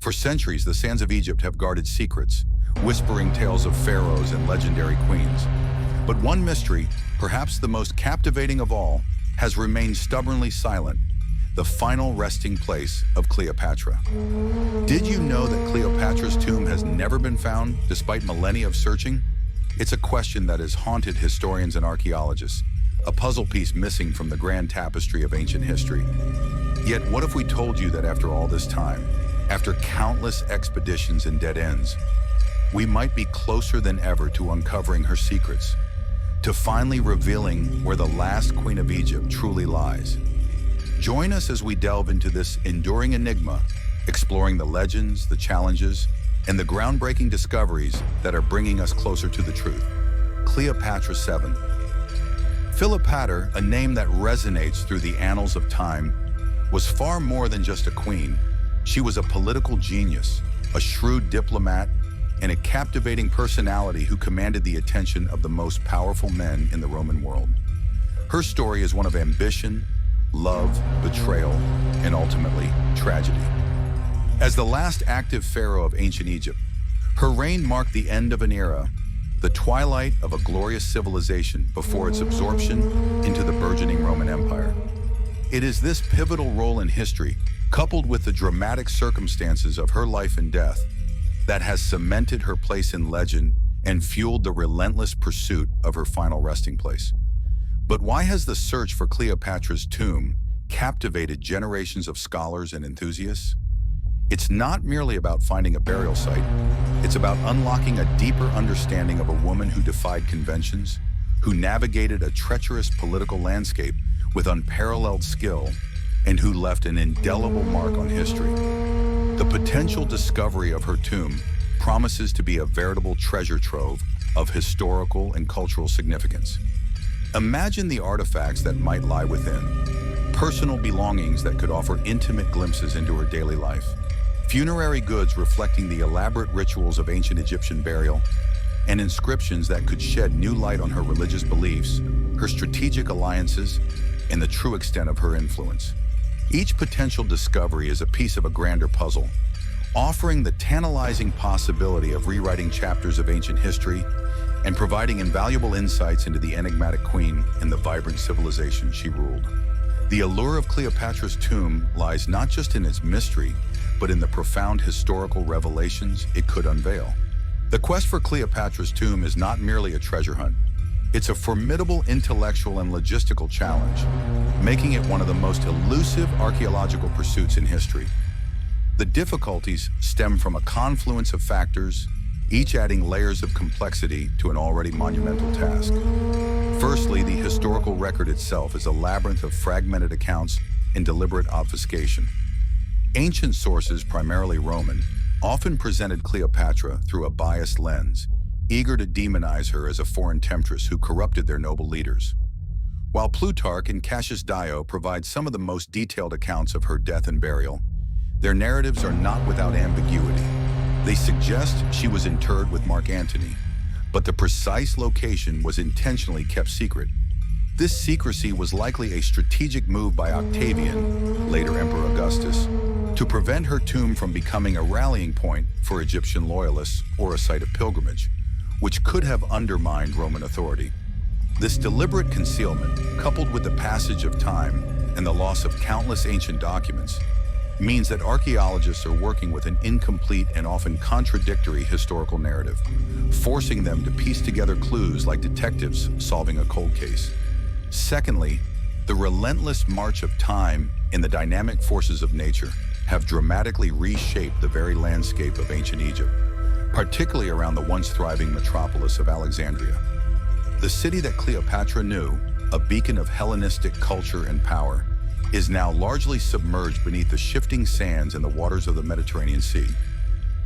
For centuries, the sands of Egypt have guarded secrets, whispering tales of pharaohs and legendary queens. But one mystery, perhaps the most captivating of all, has remained stubbornly silent: the final resting place of Cleopatra. Did you know that Cleopatra's tomb has never been found, despite millennia of searching? It's a question that has haunted historians and archaeologists, a puzzle piece missing from the grand tapestry of ancient history. Yet what if we told you that after all this time, after countless expeditions and dead ends, we might be closer than ever to uncovering her secrets, to finally revealing where the last queen of Egypt truly lies? Join us as we delve into this enduring enigma, exploring the legends, the challenges, and the groundbreaking discoveries that are bringing us closer to the truth. Cleopatra 7. Cleopatra, a name that resonates through the annals of time, was far more than just a queen. She was a political genius, a shrewd diplomat, and a captivating personality who commanded the attention of the most powerful men in the Roman world. Her story is one of ambition, love, betrayal, and ultimately tragedy. As the last active pharaoh of ancient Egypt, her reign marked the end of an era, the twilight of a glorious civilization before its absorption into the burgeoning Roman Empire. It is this pivotal role in history, coupled with the dramatic circumstances of her life and death, that has cemented her place in legend and fueled the relentless pursuit of her final resting place. But why has the search for Cleopatra's tomb captivated generations of scholars and enthusiasts? It's not merely about finding a burial site. It's about unlocking a deeper understanding of a woman who defied conventions, who navigated a treacherous political landscape with unparalleled skill, and who left an indelible mark on history. The potential discovery of her tomb promises to be a veritable treasure trove of historical and cultural significance. Imagine the artifacts that might lie within, personal belongings that could offer intimate glimpses into her daily life, funerary goods reflecting the elaborate rituals of ancient Egyptian burial, and inscriptions that could shed new light on her religious beliefs, her strategic alliances, and the true extent of her influence. Each potential discovery is a piece of a grander puzzle, offering the tantalizing possibility of rewriting chapters of ancient history and providing invaluable insights into the enigmatic queen and the vibrant civilization she ruled. The allure of Cleopatra's tomb lies not just in its mystery, but in the profound historical revelations it could unveil. The quest for Cleopatra's tomb is not merely a treasure hunt. It's a formidable intellectual and logistical challenge, making it one of the most elusive archaeological pursuits in history. The difficulties stem from a confluence of factors, each adding layers of complexity to an already monumental task. Firstly, the historical record itself is a labyrinth of fragmented accounts and deliberate obfuscation. Ancient sources, primarily Roman, often presented Cleopatra through a biased lens, eager to demonize her as a foreign temptress who corrupted their noble leaders. While Plutarch and Cassius Dio provide some of the most detailed accounts of her death and burial, their narratives are not without ambiguity. They suggest she was interred with Mark Antony, but the precise location was intentionally kept secret. This secrecy was likely a strategic move by Octavian, later Emperor Augustus, to prevent her tomb from becoming a rallying point for Egyptian loyalists or a site of pilgrimage, which could have undermined Roman authority. This deliberate concealment, coupled with the passage of time and the loss of countless ancient documents, means that archaeologists are working with an incomplete and often contradictory historical narrative, forcing them to piece together clues like detectives solving a cold case. Secondly, the relentless march of time and the dynamic forces of nature have dramatically reshaped the very landscape of ancient Egypt, particularly around the once thriving metropolis of Alexandria. The city that Cleopatra knew, a beacon of Hellenistic culture and power, is now largely submerged beneath the shifting sands and the waters of the Mediterranean Sea.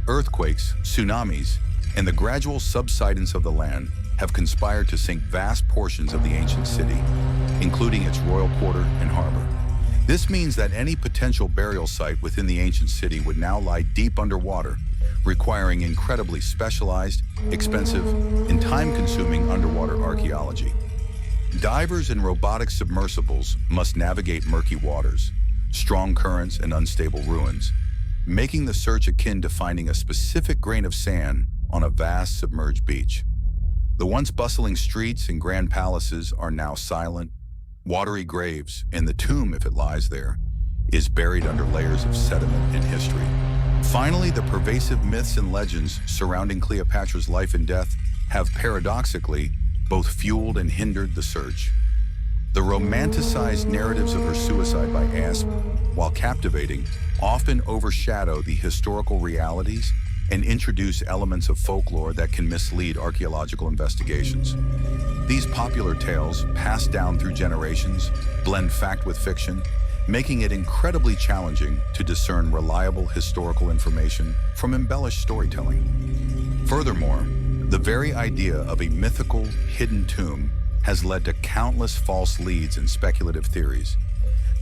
Earthquakes, tsunamis, and the gradual subsidence of the land have conspired to sink vast portions of the ancient city, including its royal quarter and harbor. This means that any potential burial site within the ancient city would now lie deep underwater, requiring incredibly specialized, expensive, and time-consuming underwater archaeology. Divers and robotic submersibles must navigate murky waters, strong currents, and unstable ruins, making the search akin to finding a specific grain of sand on a vast submerged beach. The once bustling streets and grand palaces are now silent, watery graves, and the tomb, if it lies there, is buried under layers of sediment and history. Finally, the pervasive myths and legends surrounding Cleopatra's life and death have paradoxically both fueled and hindered the search. The romanticized narratives of her suicide by Asp, while captivating, often overshadow the historical realities and introduce elements of folklore that can mislead archaeological investigations. These popular tales, passed down through generations, blend fact with fiction, making it incredibly challenging to discern reliable historical information from embellished storytelling. Furthermore, the very idea of a mythical, hidden tomb has led to countless false leads and speculative theories,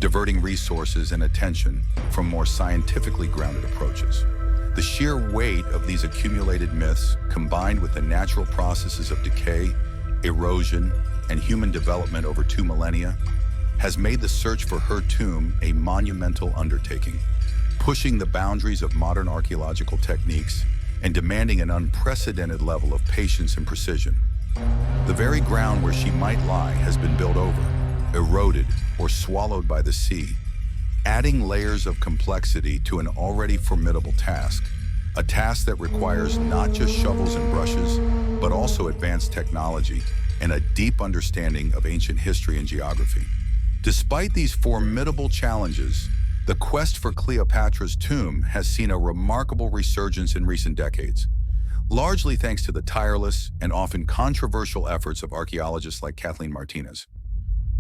diverting resources and attention from more scientifically grounded approaches. The sheer weight of these accumulated myths, combined with the natural processes of decay, erosion, and human development over 2 millennia, has made the search for her tomb a monumental undertaking, pushing the boundaries of modern archaeological techniques and demanding an unprecedented level of patience and precision. The very ground where she might lie has been built over, eroded, or swallowed by the sea, adding layers of complexity to an already formidable task, a task that requires not just shovels and brushes, but also advanced technology and a deep understanding of ancient history and geography. Despite these formidable challenges, the quest for Cleopatra's tomb has seen a remarkable resurgence in recent decades, largely thanks to the tireless and often controversial efforts of archaeologists like Kathleen Martinez.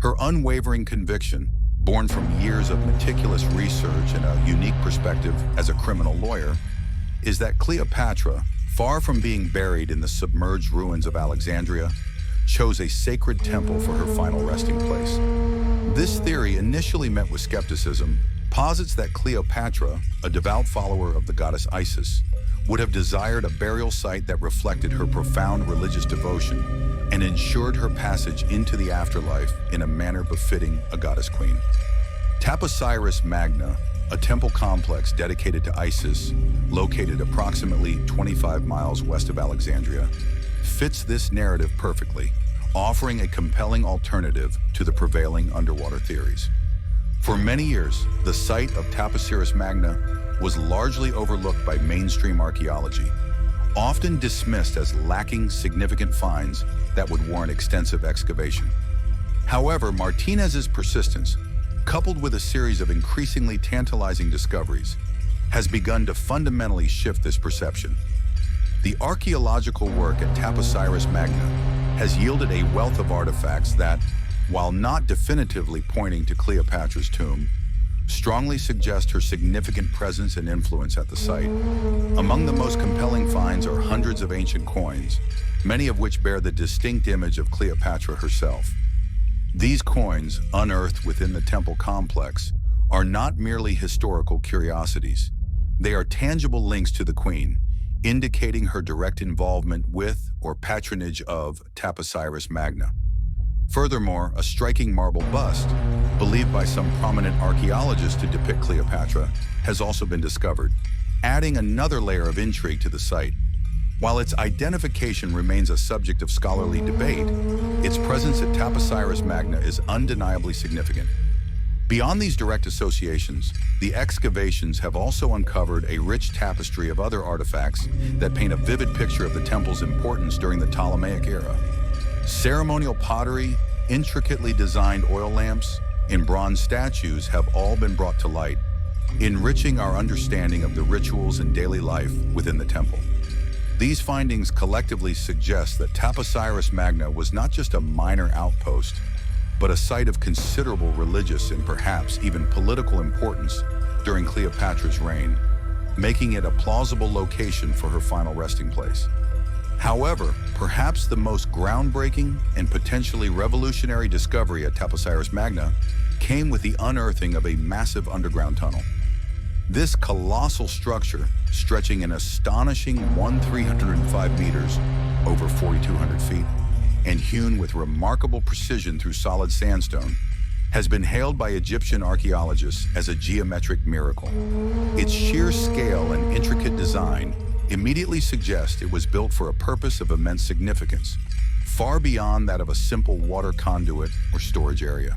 Her unwavering conviction, born from years of meticulous research and a unique perspective as a criminal lawyer, is that Cleopatra, far from being buried in the submerged ruins of Alexandria, chose a sacred temple for her final resting place. This theory, initially met with skepticism, posits that Cleopatra, a devout follower of the goddess Isis, would have desired a burial site that reflected her profound religious devotion and ensured her passage into the afterlife in a manner befitting a goddess queen. Taposiris Magna, a temple complex dedicated to Isis, located approximately 25 miles west of Alexandria, fits this narrative perfectly, offering a compelling alternative to the prevailing underwater theories. For many years, the site of Taposiris Magna was largely overlooked by mainstream archaeology, often dismissed as lacking significant finds that would warrant extensive excavation. However, Martinez's persistence, coupled with a series of increasingly tantalizing discoveries, has begun to fundamentally shift this perception. The archaeological work at Taposiris Magna has yielded a wealth of artifacts that, while not definitively pointing to Cleopatra's tomb, strongly suggest her significant presence and influence at the site. Among the most compelling finds are hundreds of ancient coins, many of which bear the distinct image of Cleopatra herself. These coins, unearthed within the temple complex, are not merely historical curiosities. They are tangible links to the queen, indicating her direct involvement with or patronage of Taposiris Magna. Furthermore, a striking marble bust, believed by some prominent archaeologists to depict Cleopatra, has also been discovered, adding another layer of intrigue to the site. While its identification remains a subject of scholarly debate, its presence at Taposiris Magna is undeniably significant. Beyond these direct associations, the excavations have also uncovered a rich tapestry of other artifacts that paint a vivid picture of the temple's importance during the Ptolemaic era. Ceremonial pottery, intricately designed oil lamps, and bronze statues have all been brought to light, enriching our understanding of the rituals and daily life within the temple. These findings collectively suggest that Taposiris Magna was not just a minor outpost, but a site of considerable religious and perhaps even political importance during Cleopatra's reign, making it a plausible location for her final resting place. However, perhaps the most groundbreaking and potentially revolutionary discovery at Taposiris Magna came with the unearthing of a massive underground tunnel. This colossal structure, stretching an astonishing 1,305 meters, over 4,200 feet, and hewn with remarkable precision through solid sandstone, has been hailed by Egyptian archaeologists as a geometric miracle. Its sheer scale and intricate design immediately suggest it was built for a purpose of immense significance, far beyond that of a simple water conduit or storage area.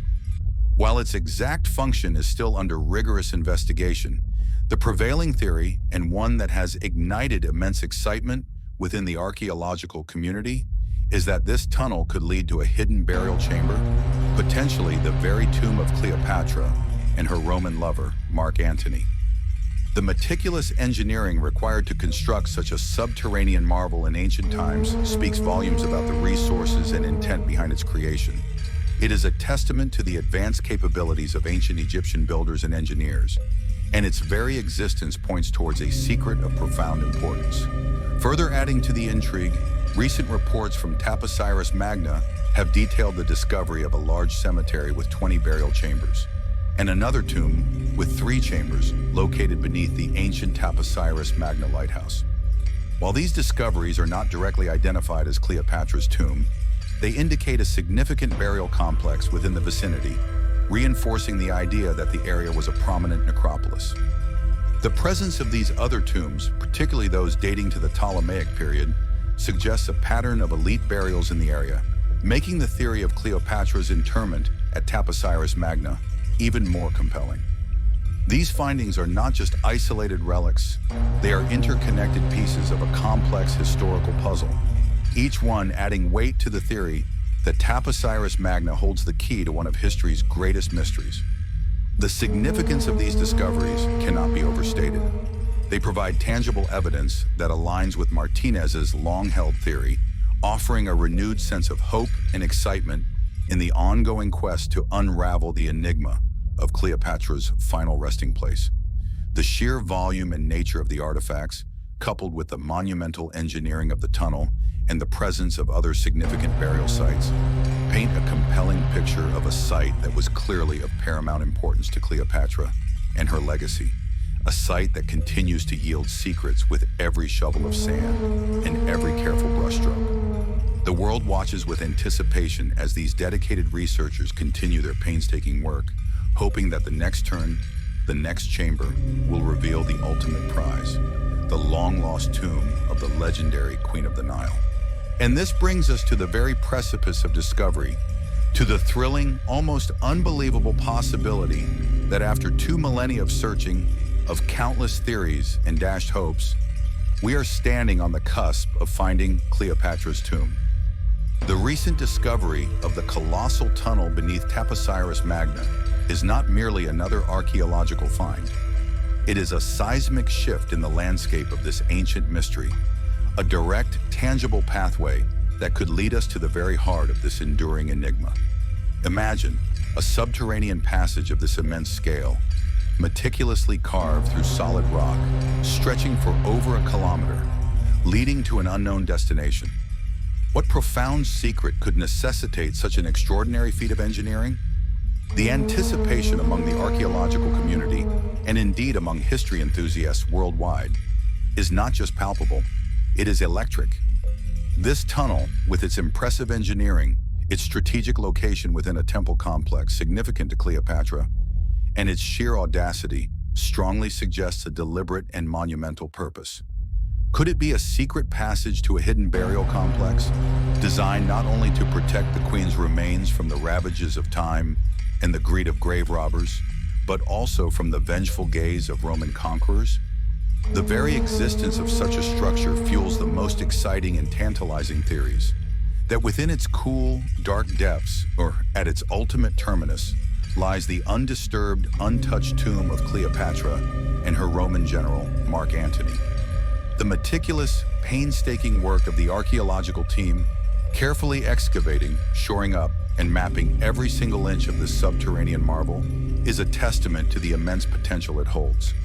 While its exact function is still under rigorous investigation, the prevailing theory, and one that has ignited immense excitement within the archaeological community, is that this tunnel could lead to a hidden burial chamber, potentially the very tomb of Cleopatra and her Roman lover, Mark Antony. The meticulous engineering required to construct such a subterranean marvel in ancient times speaks volumes about the resources and intent behind its creation. It is a testament to the advanced capabilities of ancient Egyptian builders and engineers, and its very existence points towards a secret of profound importance. Further adding to the intrigue, recent reports from Taposiris Magna have detailed the discovery of a large cemetery with 20 burial chambers, and another tomb with 3 chambers located beneath the ancient Taposiris Magna lighthouse. While these discoveries are not directly identified as Cleopatra's tomb, they indicate a significant burial complex within the vicinity, reinforcing the idea that the area was a prominent necropolis. The presence of these other tombs, particularly those dating to the Ptolemaic period, suggests a pattern of elite burials in the area, making the theory of Cleopatra's interment at Taposiris Magna even more compelling. These findings are not just isolated relics, they are interconnected pieces of a complex historical puzzle, each one adding weight to the theory that Taposiris Magna holds the key to one of history's greatest mysteries. The significance of these discoveries cannot be overstated. They provide tangible evidence that aligns with Martinez's long-held theory, offering a renewed sense of hope and excitement in the ongoing quest to unravel the enigma of Cleopatra's final resting place. The sheer volume and nature of the artifacts, coupled with the monumental engineering of the tunnel and the presence of other significant burial sites, paint a compelling picture of a site that was clearly of paramount importance to Cleopatra and her legacy, a site that continues to yield secrets with every shovel of sand and every careful brushstroke. The world watches with anticipation as these dedicated researchers continue their painstaking work, hoping that the next turn, the next chamber, will reveal the ultimate prize, the long-lost tomb of the legendary Queen of the Nile. And this brings us to the very precipice of discovery, to the thrilling, almost unbelievable possibility that after 2 millennia of searching, of countless theories and dashed hopes, we are standing on the cusp of finding Cleopatra's tomb. The recent discovery of the colossal tunnel beneath Taposiris Magna is not merely another archaeological find. It is a seismic shift in the landscape of this ancient mystery, a direct, tangible pathway that could lead us to the very heart of this enduring enigma. Imagine a subterranean passage of this immense scale, meticulously carved through solid rock, stretching for over a kilometer, leading to an unknown destination. What profound secret could necessitate such an extraordinary feat of engineering? The anticipation among the archaeological community, and indeed among history enthusiasts worldwide, is not just palpable, it is electric. This tunnel, with its impressive engineering, its strategic location within a temple complex significant to Cleopatra, and its sheer audacity, strongly suggests a deliberate and monumental purpose. Could it be a secret passage to a hidden burial complex, designed not only to protect the queen's remains from the ravages of time and the greed of grave robbers, but also from the vengeful gaze of Roman conquerors? The very existence of such a structure fuels the most exciting and tantalizing theories, that within its cool, dark depths, or at its ultimate terminus, lies the undisturbed, untouched tomb of Cleopatra and her Roman general, Mark Antony. The meticulous, painstaking work of the archaeological team, carefully excavating, shoring up, and mapping every single inch of this subterranean marvel, is a testament to the immense potential it holds.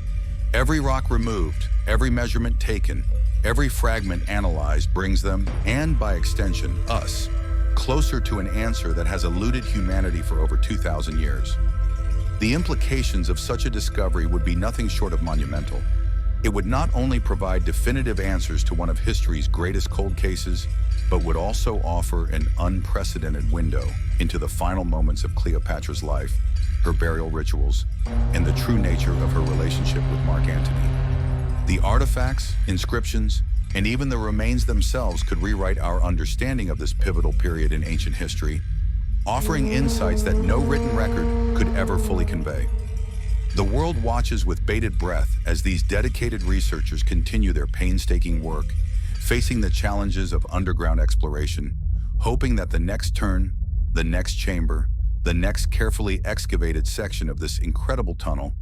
Every rock removed, every measurement taken, every fragment analyzed brings them, and by extension, us, closer to an answer that has eluded humanity for over 2,000 years. The implications of such a discovery would be nothing short of monumental. It would not only provide definitive answers to one of history's greatest cold cases, but would also offer an unprecedented window into the final moments of Cleopatra's life, her burial rituals, and the true nature of her relationship with Mark Antony. The artifacts, inscriptions, and even the remains themselves could rewrite our understanding of this pivotal period in ancient history, offering insights that no written record could ever fully convey. The world watches with bated breath as these dedicated researchers continue their painstaking work, facing the challenges of underground exploration, hoping that the next turn, the next chamber, the next carefully excavated section of this incredible tunnel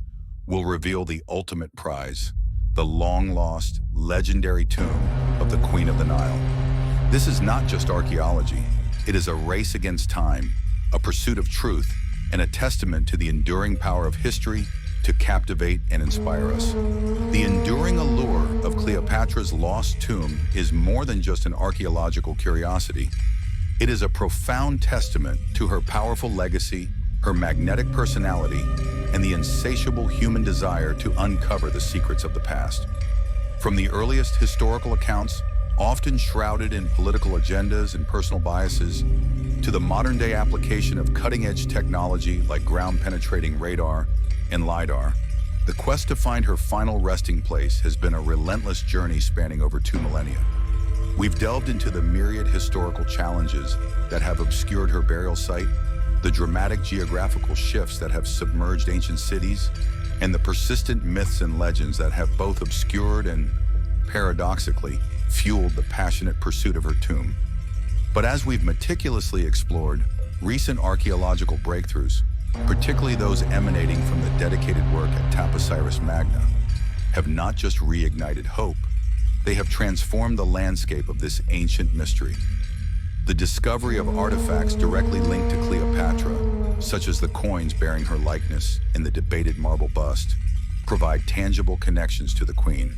will reveal the ultimate prize, the long-lost, legendary tomb of the Queen of the Nile. This is not just archaeology. It is a race against time, a pursuit of truth, and a testament to the enduring power of history to captivate and inspire us. The enduring allure of Cleopatra's lost tomb is more than just an archaeological curiosity. It is a profound testament to her powerful legacy, her magnetic personality, and the insatiable human desire to uncover the secrets of the past. From the earliest historical accounts, often shrouded in political agendas and personal biases, to the modern-day application of cutting-edge technology like ground-penetrating radar and LiDAR, the quest to find her final resting place has been a relentless journey spanning over 2 millennia. We've delved into the myriad historical challenges that have obscured her burial site, the dramatic geographical shifts that have submerged ancient cities, and the persistent myths and legends that have both obscured and, paradoxically, fueled the passionate pursuit of her tomb. But as we've meticulously explored, recent archaeological breakthroughs, particularly those emanating from the dedicated work at Taposiris Magna, have not just reignited hope, they have transformed the landscape of this ancient mystery. The discovery of artifacts directly linked to Cleopatra, such as the coins bearing her likeness and the debated marble bust, provide tangible connections to the Queen.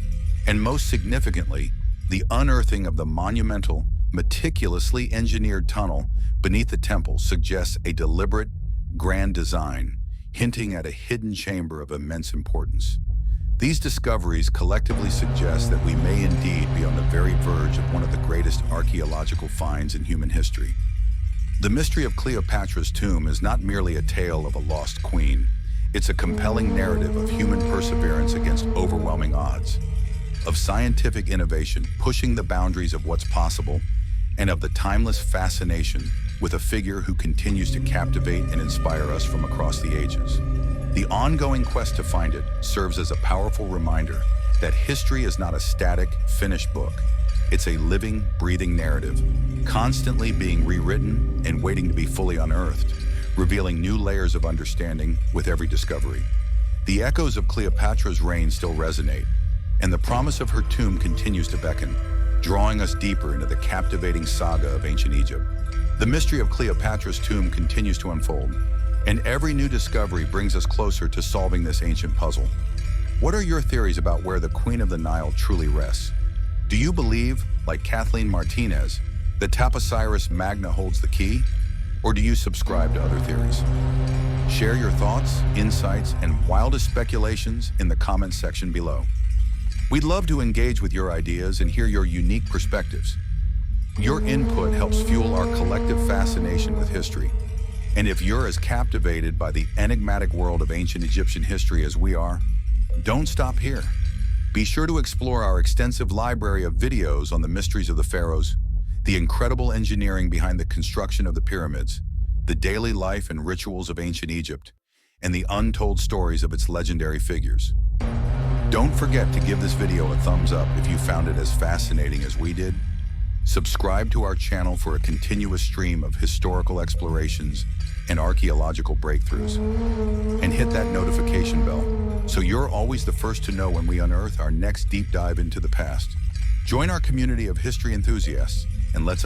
And most significantly, the unearthing of the monumental, meticulously engineered tunnel beneath the temple suggests a deliberate, grand design, hinting at a hidden chamber of immense importance. These discoveries collectively suggest that we may indeed be on the very verge of one of the greatest archaeological finds in human history. The mystery of Cleopatra's tomb is not merely a tale of a lost queen. It's a compelling narrative of human perseverance against overwhelming odds, of scientific innovation pushing the boundaries of what's possible, and of the timeless fascination with a figure who continues to captivate and inspire us from across the ages. The ongoing quest to find it serves as a powerful reminder that history is not a static, finished book. It's a living, breathing narrative, constantly being rewritten and waiting to be fully unearthed, revealing new layers of understanding with every discovery. The echoes of Cleopatra's reign still resonate, and the promise of her tomb continues to beckon, drawing us deeper into the captivating saga of ancient Egypt. The mystery of Cleopatra's tomb continues to unfold, and every new discovery brings us closer to solving this ancient puzzle. What are your theories about where the Queen of the Nile truly rests? Do you believe, like Kathleen Martinez, that Taposiris Magna holds the key? Or do you subscribe to other theories? Share your thoughts, insights, and wildest speculations in the comments section below. We'd love to engage with your ideas and hear your unique perspectives. Your input helps fuel our collective fascination with history. And if you're as captivated by the enigmatic world of ancient Egyptian history as we are, don't stop here. Be sure to explore our extensive library of videos on the mysteries of the pharaohs, the incredible engineering behind the construction of the pyramids, the daily life and rituals of ancient Egypt, and the untold stories of its legendary figures. Don't forget to give this video a thumbs up if you found it as fascinating as we did. Subscribe to our channel for a continuous stream of historical explorations and archaeological breakthroughs. And hit that notification bell so you're always the first to know when we unearth our next deep dive into the past. Join our community of history enthusiasts and let's